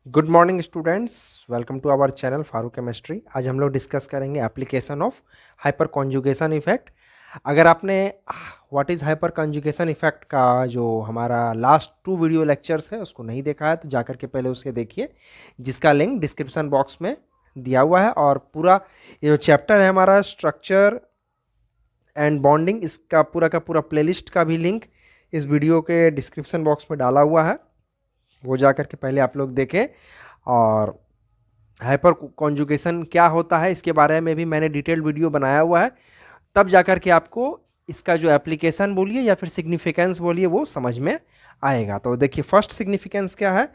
Good morning students, welcome to our channel Farooq chemistry. आज हम लोग डिस्कस करेंगे application of hyperconjugation effect. अगर आपने what is hyperconjugation effect का जो हमारा लास्ट 2 वीडियो लेक्चर्स है उसको नहीं देखा है तो जाकर के पहले उसके देखिए, जिसका लिंक डिस्क्रिप्शन बॉक्स में दिया हुआ है। और पूरा ये जो चैप्टर है हमारा स्ट्रक्चर एंड बॉन्डिंग, इसका पूरा का पूरा प्लेलिस्ट का भी लिंक इस वीडियो के डिस्क्रिप्शन बॉक्स में डाला हुआ है, वो जा कर के पहले आप लोग देखें। और हाइपर कॉन्जुगेशन क्या होता है इसके बारे में भी मैंने डिटेल्ड वीडियो बनाया हुआ है, तब जा कर के आपको इसका जो एप्लीकेशन बोलिए या फिर सिग्निफिकेंस बोलिए वो समझ में आएगा। तो देखिए, फर्स्ट सिग्निफिकेंस क्या है,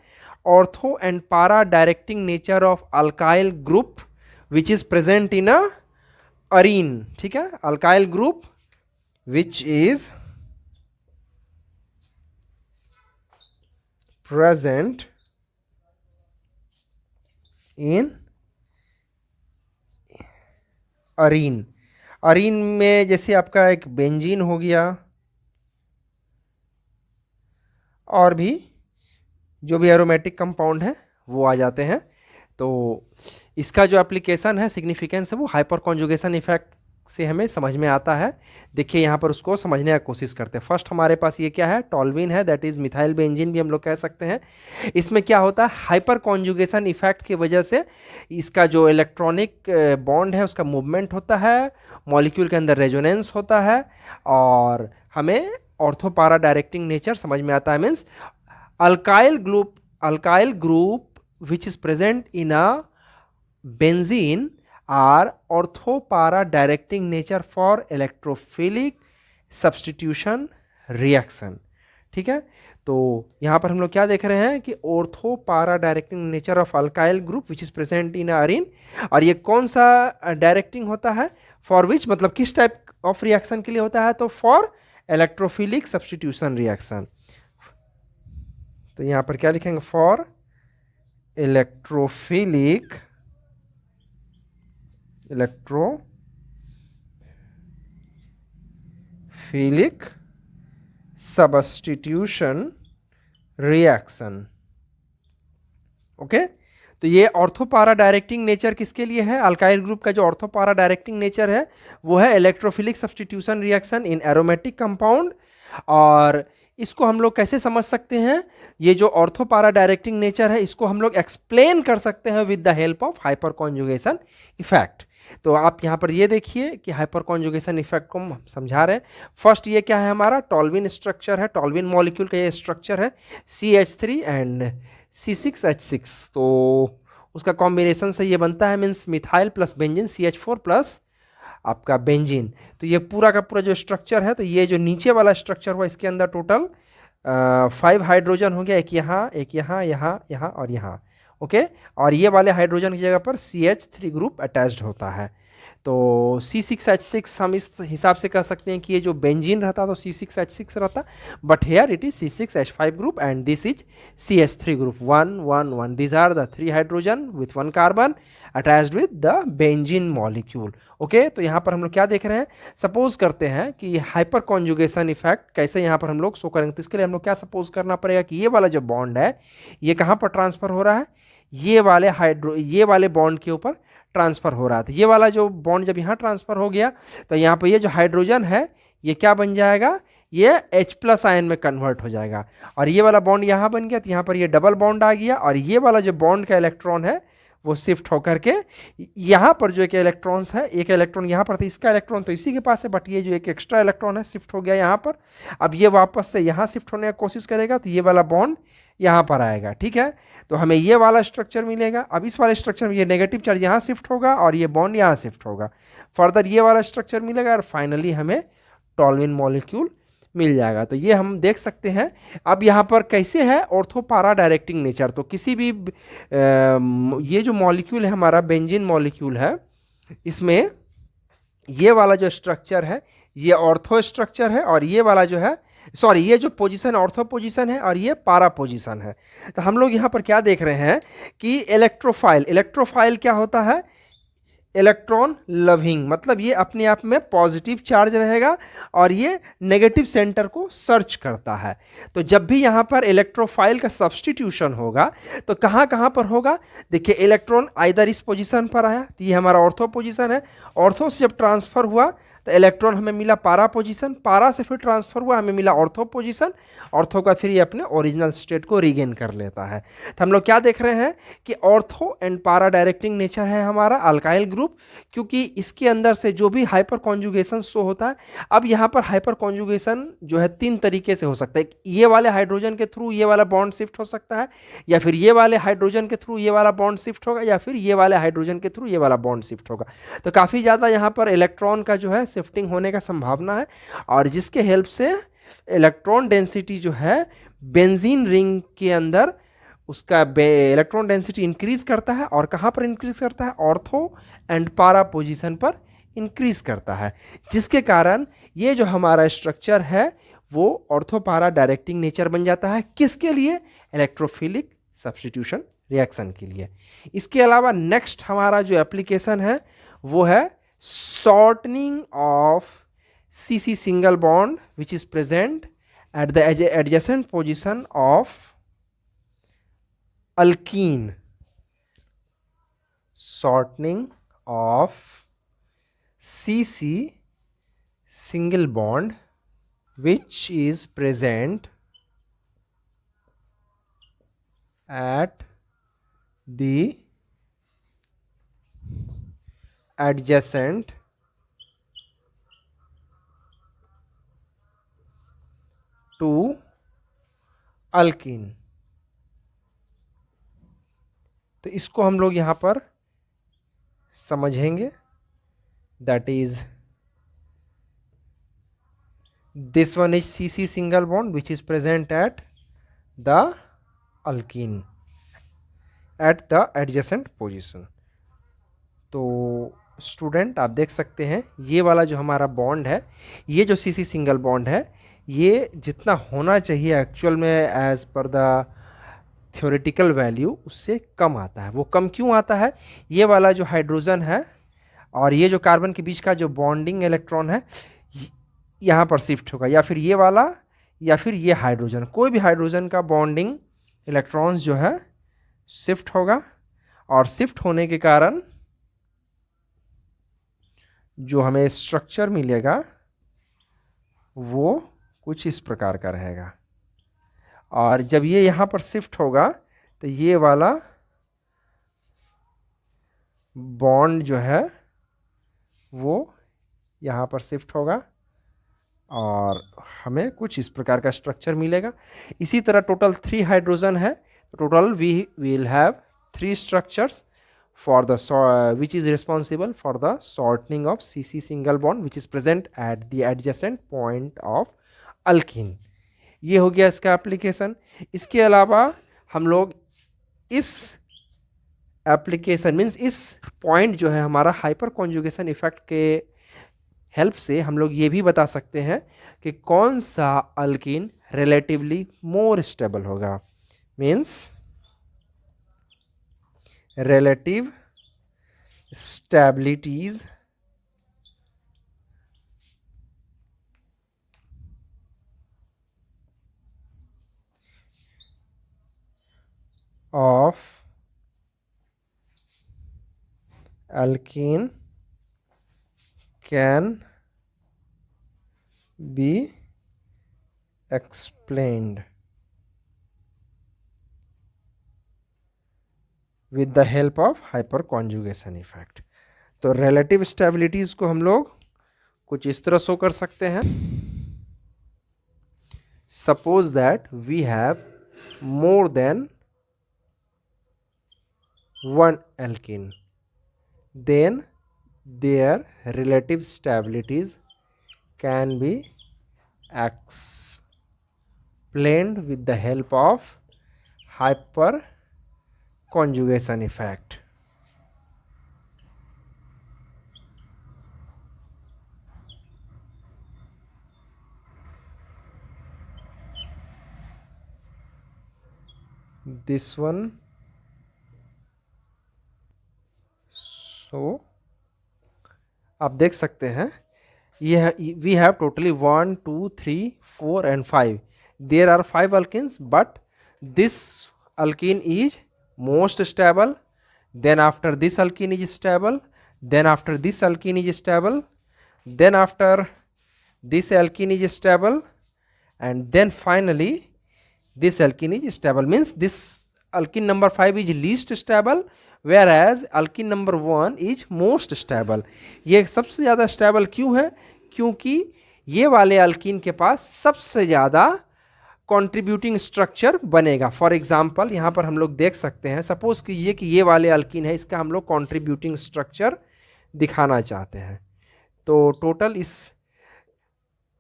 ortho and para directing nature of alkyl group which is present in a arene. ठीक है, alkyl group which is present in arene. Arene में जैसे आपका एक बेंजीन हो गया और भी जो भी एरोमेटिक कंपाउंड है वो आ जाते हैं। तो इसका जो एप्लीकेशन है, सिग्निफिकेंस है, वो हाइपर कॉन्जुगेशन इफेक्ट से हमें समझ में आता है। देखिए यहाँ पर उसको समझने की कोशिश करते हैं। फर्स्ट हमारे पास ये क्या है, टॉल्विन है, दैट इज मिथाइल बेंजीन भी हम लोग कह सकते हैं। इसमें क्या होता है, हाइपर कॉन्जुगेशन इफेक्ट की वजह से इसका जो इलेक्ट्रॉनिक बॉन्ड है उसका मूवमेंट होता है, मॉलिक्यूल के अंदर रेजोनेंस होता है और हमें ऑर्थो पारा डायरेक्टिंग नेचर समझ में आता है। Means alkyl group which is present in a benzene are ortho para directing nature for electrophilic substitution reaction. ठीक है, तो यहाँ पर हम लोग क्या देख रहे हैं कि ortho para directing nature of alkyl group which is present इन अरीन। और ये कौन सा डायरेक्टिंग होता है, फॉर विच मतलब किस टाइप ऑफ रिएक्शन के लिए होता है, तो फॉर इलेक्ट्रोफिलिक सब्स्टिट्यूशन रिएक्शन। तो यहाँ पर क्या लिखेंगे, for electrophilic substitution reaction. Okay, तो ये ऑर्थोपारा डायरेक्टिंग नेचर किसके लिए है, अल्काइल ग्रुप का जो ऑर्थोपारा डायरेक्टिंग नेचर है वो है electrophilic substitution reaction in aromatic compound. और इसको हम लोग कैसे समझ सकते हैं, ये जो ऑर्थोपारा डायरेक्टिंग नेचर है इसको हम लोग एक्सप्लेन कर सकते हैं with the help of hyperconjugation effect. तो आप यहाँ पर ये देखिए कि हाइपर कॉन्जुगेशन इफेक्ट को हम समझा रहे हैं। फर्स्ट ये क्या है, हमारा टॉल्विन स्ट्रक्चर है, टॉल्विन मॉलिक्यूल का ये स्ट्रक्चर है CH3 एंड C6H6। तो उसका कॉम्बिनेशन से ये बनता है, means methyl plus benzene CH4 plus आपका बेंजीन। तो ये पूरा का पूरा जो स्ट्रक्चर है, तो ये जो नीचे वाला स्ट्रक्चर हुआ इसके अंदर टोटल 5 हाइड्रोजन हो गया, एक यहाँ, एक यहाँ, यहाँ, यहाँ और यहाँ। ओके, और ये वाले हाइड्रोजन की जगह पर CH3 ग्रुप अटैच्ड होता है। तो C6H6 हम इस हिसाब से कह सकते हैं कि ये जो बेंजीन रहता तो C6H6 रहता, but here it is C6H5 group and this is CH3 group 1 1 1। These are the 3 hydrogen with 1 carbon attached with the benzene molecule. Okay, तो यहाँ पर हम लोग क्या देख रहे हैं, सपोज करते हैं कि हाइपर कॉन्जुगेशन इफेक्ट कैसे यहाँ पर हम लोग शो करेंगे। तो इसके लिए हम लोग क्या सपोज करना पड़ेगा कि ये वाला जो बॉन्ड है ये कहाँ पर ट्रांसफर हो रहा है, ये वाले बॉन्ड के ऊपर ट्रांसफर हो रहा था। ये वाला जो बॉन्ड जब यहाँ ट्रांसफर हो गया तो यहाँ पर ये जो हाइड्रोजन है ये क्या बन जाएगा, ये H+ आयन में कन्वर्ट हो जाएगा। और ये वाला बॉन्ड यहाँ बन गया तो यहाँ पर ये डबल बॉन्ड आ गया। और ये वाला जो बॉन्ड का इलेक्ट्रॉन है वो शिफ्ट होकर के यहाँ पर जो एक इलेक्ट्रॉन्स है, एक इलेक्ट्रॉन यहाँ पर था, इसका इलेक्ट्रॉन तो इसी के पास है, बट ये जो एक एक्स्ट्रा इलेक्ट्रॉन है शिफ्ट हो गया यहाँ पर। अब ये वापस से यहाँ शिफ्ट होने की कोशिश करेगा तो ये वाला बॉन्ड यहाँ पर आएगा। ठीक है, तो हमें ये वाला स्ट्रक्चर मिलेगा। अब इस वाले स्ट्रक्चर में ये नेगेटिव चार्ज यहाँ शिफ्ट होगा और ये बॉन्ड यहाँ शिफ्ट होगा, फर्दर ये वाला स्ट्रक्चर मिलेगा और फाइनली हमें टॉल्विन मॉलिक्यूल मिल जाएगा। तो ये हम देख सकते हैं। अब यहाँ पर कैसे है ऑर्थो पारा डायरेक्टिंग नेचर, तो किसी भी ये जो मॉलिक्यूल है हमारा बेंजीन मॉलिक्यूल है, इसमें ये वाला जो स्ट्रक्चर है ये ऑर्थो स्ट्रक्चर है और ये वाला जो है ये जो पोजीशन ऑर्थो पोजीशन है और ये पारा पोजीशन है। तो हम लोग यहाँ पर क्या देख रहे हैं कि इलेक्ट्रोफाइल क्या होता है, इलेक्ट्रॉन लविंग, मतलब ये अपने आप में पॉजिटिव चार्ज रहेगा और ये नेगेटिव सेंटर को सर्च करता है। तो जब भी यहाँ पर इलेक्ट्रोफाइल का सब्स्टिट्यूशन होगा तो कहाँ कहाँ पर होगा, देखिए इलेक्ट्रॉन आइदर इस पोजीशन पर आया, तो ये हमारा ऑर्थो पोजीशन है, ऑर्थो से जब ट्रांसफर हुआ तो इलेक्ट्रॉन हमें मिला पारा पोजीशन, पारा से फिर ट्रांसफर हुआ हमें मिला ऑर्थो पोजीशन, ऑर्थो का फिर ये अपने ओरिजिनल स्टेट को रीगेन कर लेता है। तो हम लोग क्या देख रहे हैं कि ortho and para directing nature है हमारा अल्काइल ग्रुप, क्योंकि इसके अंदर से जो भी हाइपर कॉन्जुगेशन शो होता है। अब यहाँ पर हाइपर कॉन्जुगेशन जो है तीन तरीके से हो सकता है, ये वाले हाइड्रोजन के थ्रू ये वाला बॉन्ड शिफ्ट हो सकता है, या फिर ये वाले हाइड्रोजन के थ्रू ये वाला बॉन्ड शिफ्ट होगा, या फिर ये वाले हाइड्रोजन के थ्रू ये वाला बॉन्ड शिफ्ट होगा। तो काफ़ी ज़्यादा यहाँ पर इलेक्ट्रॉन का जो है शिफ्टिंग होने का संभावना है, और जिसके हेल्प से इलेक्ट्रॉन डेंसिटी जो है बेंजीन रिंग के अंदर उसका इलेक्ट्रॉन डेंसिटी इंक्रीज करता है, और कहाँ पर इंक्रीज करता है, ऑर्थो एंड पारा पोजीशन पर इंक्रीज करता है, जिसके कारण ये जो हमारा स्ट्रक्चर है वो ऑर्थो पारा डायरेक्टिंग नेचर बन जाता है। किसके लिए, इलेक्ट्रोफिलिक सब्स्टिट्यूशन रिएक्शन के लिए। इसके अलावा नेक्स्ट हमारा जो एप्लीकेशन है वो है shortening of CC single bond which is present at the adjacent position of alkene, shortening of CC single bond which is present at the adjacent to alkene। तो इसको हम लोग यहाँ पर समझेंगे, that is this one is CC single bond which is present at the alkyne at the adjacent position. तो student आप देख सकते हैं ये वाला जो हमारा बॉन्ड है, ये जो CC सिंगल बॉन्ड है, ये जितना होना चाहिए एक्चुअल में as per the theoretical value उससे कम आता है। वो कम क्यों आता है, ये वाला जो हाइड्रोजन है और ये जो कार्बन के बीच का जो बॉन्डिंग इलेक्ट्रॉन है यहाँ पर शिफ्ट होगा, या फिर ये वाला या फिर ये हाइड्रोजन, कोई भी हाइड्रोजन का बॉन्डिंग इलेक्ट्रॉन्स जो है शिफ्ट होगा, और शिफ्ट होने के कारण जो हमें स्ट्रक्चर मिलेगा वो कुछ इस प्रकार का रहेगा। और जब ये यहाँ पर शिफ्ट होगा तो ये वाला बॉन्ड जो है वो यहाँ पर शिफ्ट होगा और हमें कुछ इस प्रकार का स्ट्रक्चर मिलेगा। इसी तरह टोटल 3 हाइड्रोजन है, total we will have 3 structures for the which is responsible for the shortening of CC single bond which is present at the adjacent point of alkene। ये हो गया इसका एप्लीकेशन। इसके अलावा हम लोग इस एप्लीकेशन मीन्स इस पॉइंट जो है हमारा हाइपर कॉन्जुगेशन इफेक्ट के हेल्प से हम लोग ये भी बता सकते हैं कि कौन सा अल्कीन रिलेटिवली मोर स्टेबल होगा, means relative stabilities of alkene can be explained with the help of hyperconjugation effect। तो relative stabilities को हम लोग कुछ इस तरह शो कर सकते हैं। Suppose that we have more than one alkene, then their relative stabilities can be explained with the help of hyperconjugation effect। This one, so आप देख सकते हैं ये we have totally 1 2 3 4 and 5. There are 5 alkenes but this alkene is most stable, then after this alkene is stable, then after this alkene is stable, then after this alkene is stable, and then finally this alkene is stable. Means this alkene number 5 is least stable whereas alkene number 1 is most stable. ये सबसे ज़्यादा stable क्यों है? क्योंकि ये वाले alkene के पास सबसे ज़्यादा कॉन्ट्रीब्यूटिंग स्ट्रक्चर बनेगा. फॉर एग्जाम्पल यहाँ पर हम लोग देख सकते हैं, सपोज कीजिए कि ये वाले अल्किन है, इसका हम लोग कॉन्ट्रीब्यूटिंग स्ट्रक्चर दिखाना चाहते हैं. तो टोटल इस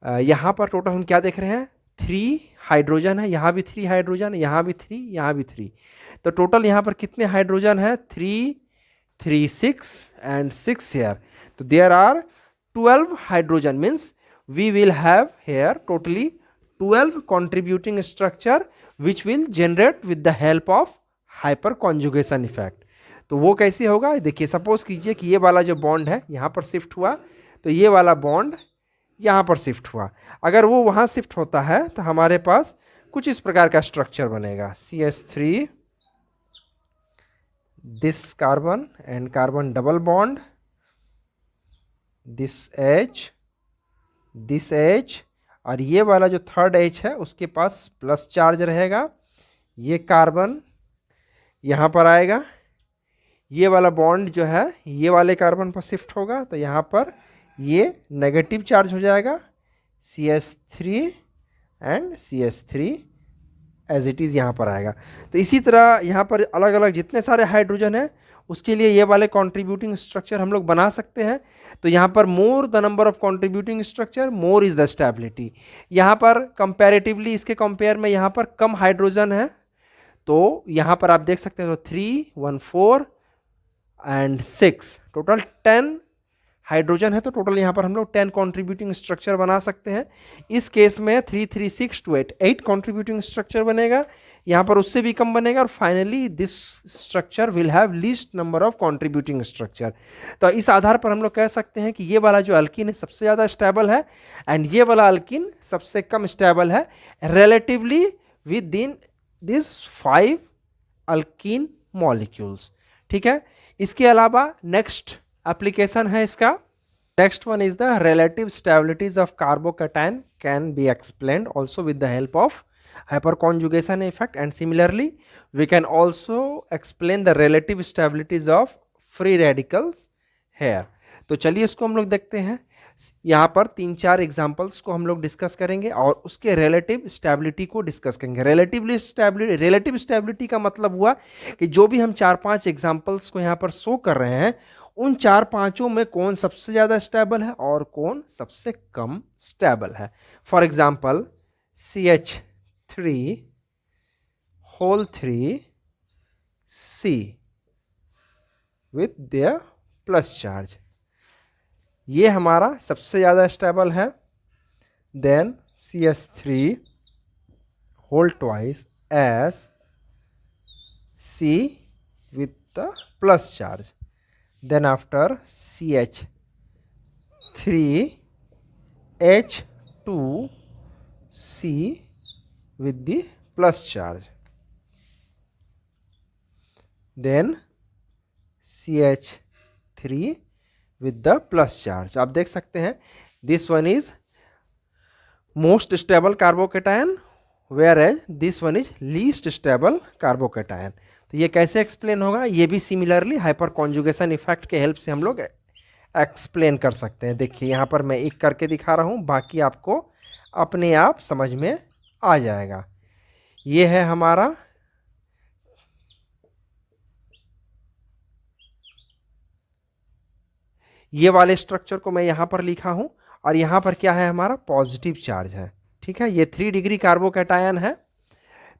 यहाँ पर टोटल हम क्या देख रहे हैं, 3 हाइड्रोजन है, यहाँ भी 3 हाइड्रोजन, यहाँ भी 3, यहाँ भी 3. तो टोटल यहाँ पर कितने हाइड्रोजन है, 3 3 6 एंड 6 हेयर. तो there are 12 hydrogen. Means we will have here totally 12 contributing structure which will generate with the help of hyperconjugation effect. तो वो कैसे होगा, देखिए सपोज कीजिए कि ये वाला जो बॉन्ड है यहाँ पर शिफ्ट हुआ, तो ये वाला बॉन्ड यहाँ पर शिफ्ट हुआ. अगर वो वहाँ शिफ्ट होता है तो हमारे पास कुछ इस प्रकार का स्ट्रक्चर बनेगा, CH3, this carbon and carbon double bond, this H, और ये वाला जो थर्ड H है उसके पास प्लस चार्ज रहेगा. ये कार्बन यहाँ पर आएगा, ये वाला बॉन्ड जो है ये वाले कार्बन पर शिफ्ट होगा, तो यहाँ पर ये नेगेटिव चार्ज हो जाएगा, CH3 and CH3 as it is यहाँ पर आएगा. तो इसी तरह यहाँ पर अलग अलग जितने सारे हाइड्रोजन हैं उसके लिए ये वाले कॉन्ट्रीब्यूटिंग स्ट्रक्चर हम लोग बना सकते हैं. तो यहाँ पर more the number of contributing structure more is the stability. यहाँ पर कंपैरेटिवली इसके कंपेयर में यहाँ पर कम हाइड्रोजन है, तो यहाँ पर आप देख सकते हैं, तो 3 1 4 एंड 6 टोटल 10 हाइड्रोजन है. तो टोटल यहाँ पर हम लोग 10 कॉन्ट्रीब्यूटिंग स्ट्रक्चर बना सकते हैं. इस केस में 3 3 6 2 8 कॉन्ट्रीब्यूटिंग स्ट्रक्चर बनेगा, यहाँ पर उससे भी कम बनेगा, और finally this structure will have least number of contributing structure. तो इस आधार पर हम लोग कह सकते हैं कि ये वाला जो अल्किन है सबसे ज़्यादा स्टेबल है एंड ये वाला अल्किन सबसे कम स्टेबल है relatively with in this 5 alkene molecules. ठीक है, इसके अलावा नेक्स्ट एप्लीकेशन है इसका. Next one is the relative stabilities of carbocation can be explained also with the help of hyperconjugation effect, and similarly we can also explain the relative stabilities of free radicals here. तो चलिए इसको हम लोग देखते हैं. यहाँ पर 3-4 examples को हम लोग डिस्कस करेंगे और उसके रिलेटिव स्टेबिलिटी को डिस्कस करेंगे. रिलेटिव स्टेबिलिटी का मतलब हुआ कि जो भी हम 4-5 एग्जाम्पल्स को यहाँ पर शो कर रहे हैं उन 4-5 में कौन सबसे ज़्यादा स्टेबल है और कौन सबसे कम स्टेबल है. For example CH3 whole 3 C with their plus charge, ये हमारा सबसे ज़्यादा स्टेबल है. Then CH3 whole twice as C with the plus charge. Then after CH3 H2C with the plus charge. Then CH3 with the plus charge. आप देख सकते हैं this one is most stable carbocation whereas this one is least stable carbocation. तो ये कैसे explain होगा, ये भी सिमिलरली हाइपर कॉन्जुगेशन इफेक्ट के हेल्प से हम लोग एक्सप्लेन कर सकते हैं. देखिए यहाँ पर मैं एक करके दिखा रहा हूँ, बाकी आपको अपने आप समझ में आ जाएगा. ये है हमारा ये वाले स्ट्रक्चर को मैं यहाँ पर लिखा हूँ और यहाँ पर क्या है हमारा पॉजिटिव चार्ज है. ठीक है, ये 3 डिग्री कार्बोकैटायन है.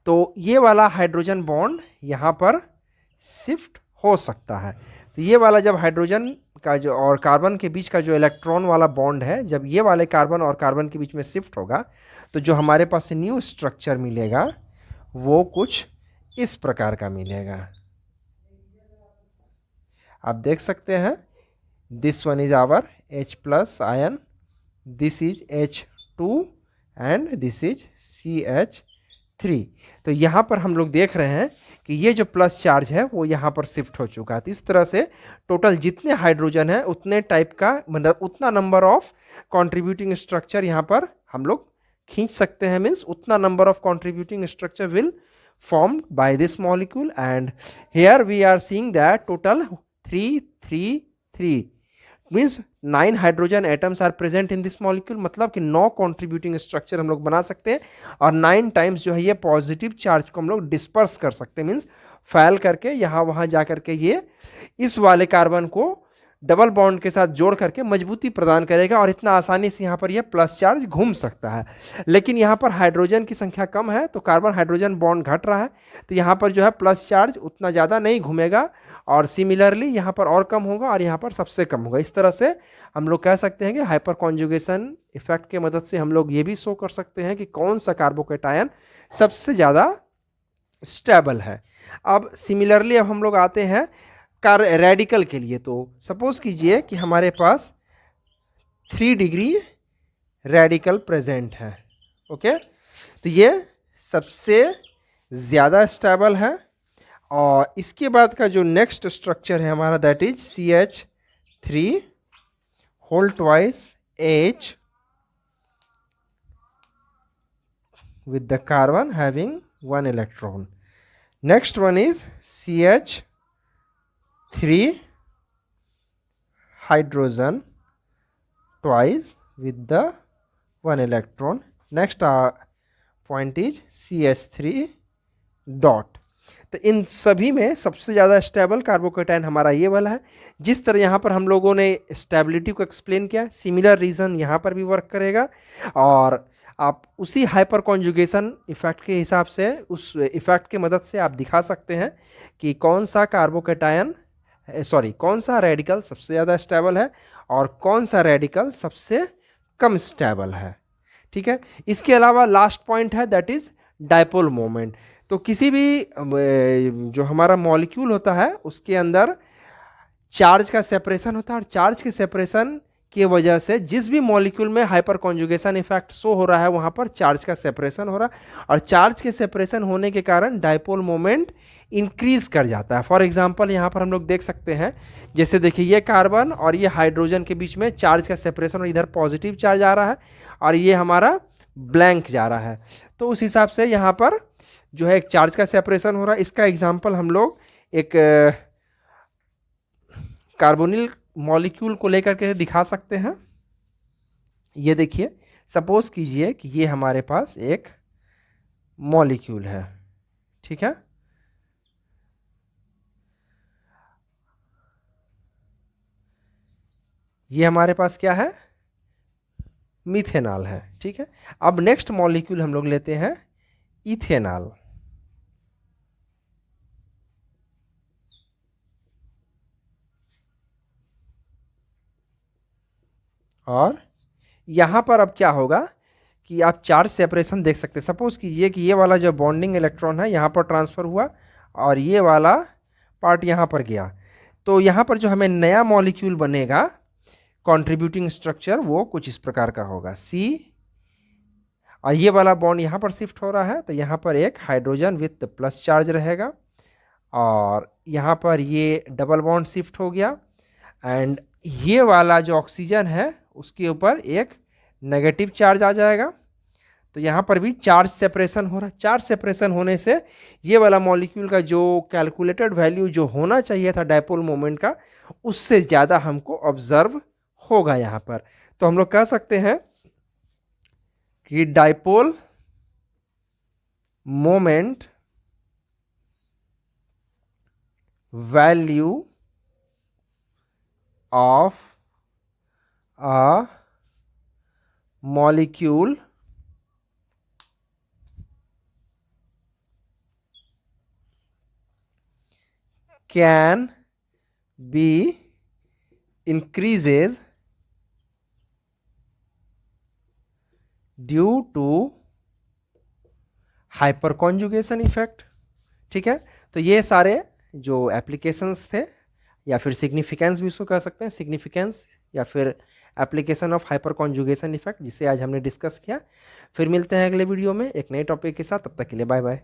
तो ये वाला हाइड्रोजन बॉन्ड यहाँ पर शिफ्ट हो सकता है. तो ये वाला जब हाइड्रोजन का जो और कार्बन के बीच का जो इलेक्ट्रॉन वाला बॉन्ड है, जब ये वाले कार्बन और कार्बन के बीच में शिफ्ट होगा तो जो हमारे पास न्यू स्ट्रक्चर मिलेगा वो कुछ इस प्रकार का मिलेगा. आप देख सकते हैं this one is our H plus ion, this is H2 and this is CH3। तो यहाँ पर हम लोग देख रहे हैं कि ये जो प्लस चार्ज है वो यहाँ पर शिफ्ट हो चुका है। तो इस तरह से टोटल जितने हाइड्रोजन है उतने टाइप का, मतलब उतना नंबर ऑफ कॉन्ट्रीब्यूटिंग स्ट्रक्चर यहाँ पर हम लोग खींच सकते हैं। मीन्स उतना number of contributing structure will formed by this molecule, and here we are seeing that total 3 means 9 hydrogen atoms are present in this molecule। मतलब कि 9 contributing structure हम लोग बना सकते हैं और 9 टाइम्स जो है ये पॉजिटिव चार्ज को हम लोग डिस्पर्स कर सकते हैं। मीन्स फैल करके यहाँ वहाँ जा करके ये इस वाले कार्बन को डबल बॉन्ड के साथ जोड़ करके मजबूती प्रदान करेगा और इतना आसानी से यहाँ पर यह प्लस चार्ज घूम सकता है। लेकिन यहाँ पर हाइड्रोजन की संख्या कम है तो कार्बन हाइड्रोजन बॉन्ड घट रहा है, तो यहाँ पर जो है प्लस चार्ज उतना ज़्यादा नहीं घूमेगा और सिमिलरली यहाँ पर और कम होगा और यहाँ पर सबसे कम होगा। इस तरह से हम लोग कह सकते हैं कि हाइपर कॉन्जुगेशन इफेक्ट के मदद से हम लोग ये भी शो कर सकते हैं कि कौन सा कार्बोकेटायन सबसे ज़्यादा स्टेबल है। अब सिमिलरली अब हम लोग आते हैं रेडिकल के लिए। तो सपोज कीजिए कि हमारे पास 3 डिग्री रेडिकल प्रेजेंट है। ओके, तो ये सबसे ज़्यादा स्टेबल है। और इसके बाद का जो नेक्स्ट स्ट्रक्चर है हमारा that is CH3 whole twice H with the carbon having 1 electron. Next one is CH3 hydrogen twice with the 1 electron. Next point is CH3 dot. तो इन सभी में सबसे ज़्यादा स्टेबल कार्बोकेटायन हमारा ये वाला है। जिस तरह यहाँ पर हम लोगों ने स्टेबिलिटी को एक्सप्लेन किया, सिमिलर रीज़न यहाँ पर भी वर्क करेगा और आप उसी हाइपर कॉन्जुगेशन इफेक्ट के हिसाब से, उस इफेक्ट की मदद से आप दिखा सकते हैं कि कौन सा कार्बोकेटायन कौन सा रेडिकल सबसे ज़्यादा स्टेबल है और कौन सा रेडिकल सबसे कम स्टेबल है। ठीक है, इसके अलावा लास्ट पॉइंट है दैट इज़ डायपोल मोमेंट। तो किसी भी जो हमारा मॉलिक्यूल होता है उसके अंदर चार्ज का सेपरेशन होता है और चार्ज के सेपरेशन की वजह से जिस भी मॉलिक्यूल में हाइपर कॉन्जुगेशन इफेक्ट शो हो रहा है वहाँ पर चार्ज का सेपरेशन हो रहा है और चार्ज के सेपरेशन होने के कारण डायपोल मोमेंट इंक्रीज कर जाता है। फॉर एग्जांपल यहाँ पर हम लोग देख सकते हैं, जैसे देखिए ये कार्बन और ये हाइड्रोजन के बीच में चार्ज का सेपरेशन और इधर पॉजिटिव चार्ज आ रहा है और ये हमारा ब्लैंक जा रहा है। तो उस हिसाब से यहाँ पर जो है एक चार्ज का सेपरेशन हो रहा है। इसका एग्जाम्पल हम लोग एक कार्बोनिल मॉलिक्यूल को लेकर के दिखा सकते हैं। ये देखिए, सपोज कीजिए कि ये हमारे पास एक मॉलिक्यूल है। ठीक है, ये हमारे पास क्या है, मिथेनॉल है। ठीक है, अब नेक्स्ट मॉलिक्यूल हम लोग लेते हैं इथेनॉल। और यहाँ पर अब क्या होगा कि आप चार्ज सेपरेशन देख सकते हैं। सपोज कीजिए कि ये वाला जो बॉन्डिंग इलेक्ट्रॉन है यहाँ पर ट्रांसफ़र हुआ और ये वाला पार्ट यहाँ पर गया, तो यहाँ पर जो हमें नया मॉलिक्यूल बनेगा कंट्रीब्यूटिंग स्ट्रक्चर वो कुछ इस प्रकार का होगा C, और ये वाला बॉन्ड यहाँ पर शिफ्ट हो रहा है तो यहाँ पर एक हाइड्रोजन विथ प्लस चार्ज रहेगा और यहाँ पर ये डबल बॉन्ड शिफ्ट हो गया एंड ये वाला जो ऑक्सीजन है उसके ऊपर एक नेगेटिव चार्ज आ जाएगा। तो यहाँ पर भी चार्ज सेपरेशन हो रहा है। चार्ज सेपरेशन होने से ये वाला मॉलिक्यूल का जो कैलकुलेटेड वैल्यू जो होना चाहिए था डायपोल मोमेंट का उससे ज़्यादा हमको ऑब्जर्व होगा यहाँ पर। तो हम लोग कह सकते हैं कि dipole moment value of a molecule can be increases due to hyperconjugation effect। ठीक है, तो ये सारे जो एप्लीकेशंस थे या फिर सिग्निफिकेंस भी इसको कह सकते हैं, सिग्निफिकेंस या फिर application of hyperconjugation effect, जिसे आज हमने डिस्कस किया। फिर मिलते हैं अगले वीडियो में एक नए टॉपिक के साथ, तब तक के लिए बाय बाय।